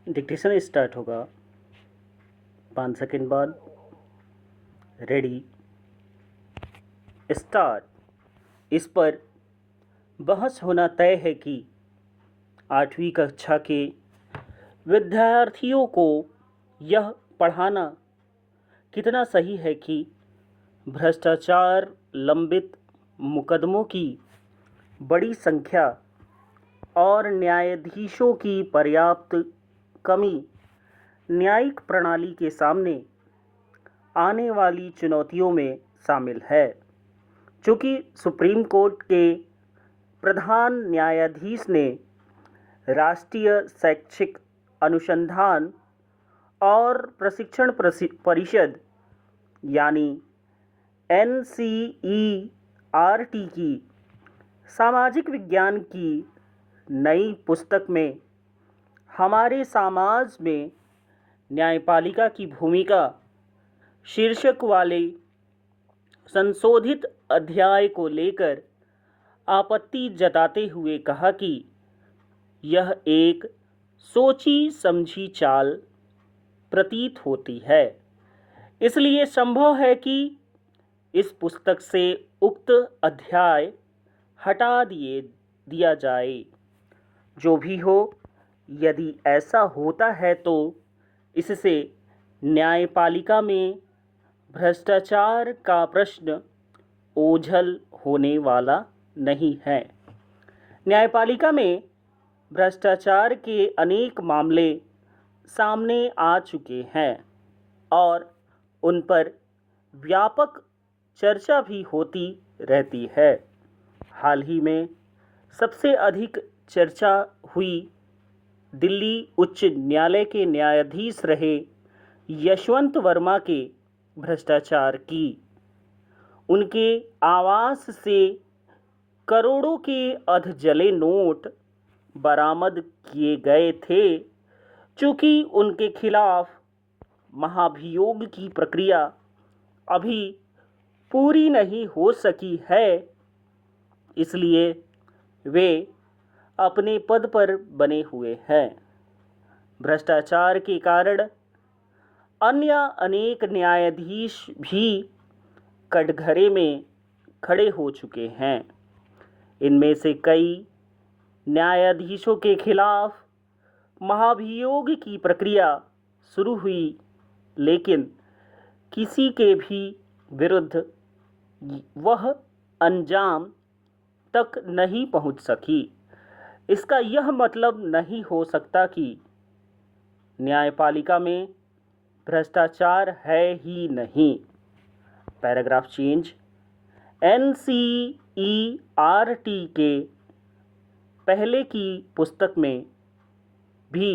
Dictation start होगा 5 second बाद। Ready, start. इस पर बहस होना तय है कि 8वीं कक्षा के विद्यार्थियों को यह पढ़ाना कितना सही है कि भ्रष्टाचार लंबित मुकदमों की बड़ी संख्या और न्यायाधीशों की पर्याप्त कमी न्यायिक प्रणाली के सामने आने वाली चुनौतियों में शामिल है। चूँकि सुप्रीम कोर्ट के प्रधान न्यायाधीश ने राष्ट्रीय शैक्षिक अनुसंधान और प्रशिक्षण परिषद यानी NCERT की सामाजिक विज्ञान की नई पुस्तक में हमारे समाज में न्यायपालिका की भूमिका शीर्षक वाले संशोधित अध्याय को लेकर आपत्ति जताते हुए कहा कि यह एक सोची समझी चाल प्रतीत होती है। इसलिए संभव है कि इस पुस्तक से उक्त अध्याय हटा दिया जाए। जो भी हो, यदि ऐसा होता है तो इससे न्यायपालिका में भ्रष्टाचार का प्रश्न ओझल होने वाला नहीं है। न्यायपालिका में भ्रष्टाचार के अनेक मामले सामने आ चुके हैं और उन पर व्यापक चर्चा भी होती रहती है। हाल ही में सबसे अधिक चर्चा हुई दिल्ली उच्च न्यायालय के न्यायाधीश रहे यशवंत वर्मा के भ्रष्टाचार की। उनके आवास से करोड़ों के अधजले नोट बरामद किए गए थे। चूँकि उनके खिलाफ महाभियोग की प्रक्रिया अभी पूरी नहीं हो सकी है, इसलिए वे अपने पद पर बने हुए हैं। भ्रष्टाचार के कारण अन्य अनेक न्यायाधीश भी कटघरे में खड़े हो चुके हैं। इनमें से कई न्यायाधीशों के खिलाफ महाभियोग की प्रक्रिया शुरू हुई, लेकिन किसी के भी विरुद्ध वह अंजाम तक नहीं पहुंच सकी। इसका यह मतलब नहीं हो सकता कि न्यायपालिका में भ्रष्टाचार है ही नहीं। Paragraph change. NCERT के पहले की पुस्तक में भी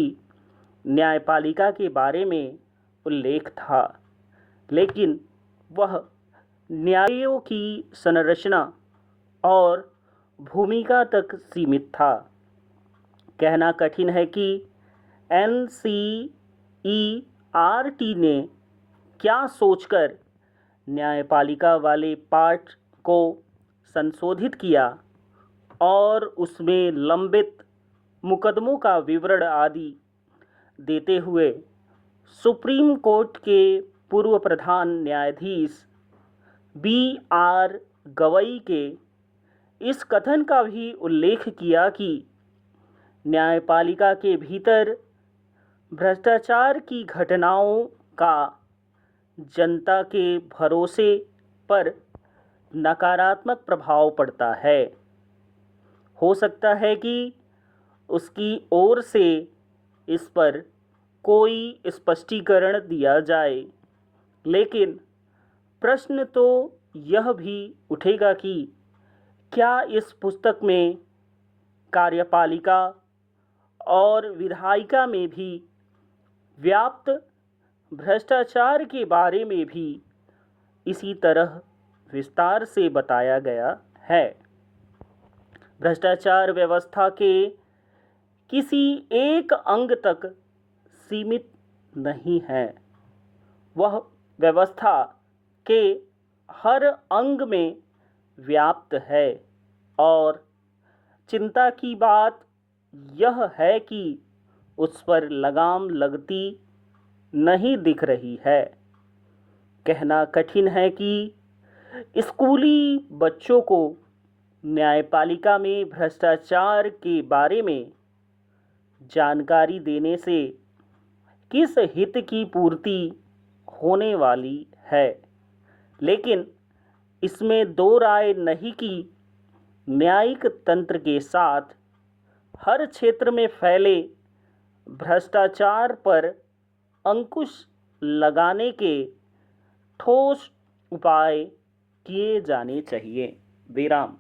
न्यायपालिका के बारे में उल्लेख था, लेकिन वह न्यायों की संरचना और भूमिका तक सीमित था। कहना कठिन है कि NCERT ने क्या सोचकर न्यायपालिका वाले पाठ को संशोधित किया और उसमें लंबित मुकदमों का विवरण आदि देते हुए सुप्रीम कोर्ट के पूर्व प्रधान न्यायाधीश BR गवई के इस कथन का भी उल्लेख किया कि न्यायपालिका के भीतर भ्रष्टाचार की घटनाओं का जनता के भरोसे पर नकारात्मक प्रभाव पड़ता है। हो सकता है कि उसकी ओर से इस पर कोई स्पष्टीकरण दिया जाए, लेकिन प्रश्न तो यह भी उठेगा कि क्या इस पुस्तक में कार्यपालिका और विधायिका में भी व्याप्त भ्रष्टाचार के बारे में भी इसी तरह विस्तार से बताया गया है। भ्रष्टाचार व्यवस्था के किसी एक अंग तक सीमित नहीं है, वह व्यवस्था के हर अंग में व्याप्त है। और चिंता की बात यह है कि उस पर लगाम लगती नहीं दिख रही है। कहना कठिन है कि स्कूली बच्चों को न्यायपालिका में भ्रष्टाचार के बारे में जानकारी देने से किस हित की पूर्ति होने वाली है, लेकिन इसमें दो राय नहीं कि न्यायिक तंत्र के साथ हर क्षेत्र में फैले भ्रष्टाचार पर अंकुश लगाने के ठोस उपाय किए जाने चाहिए। विराम।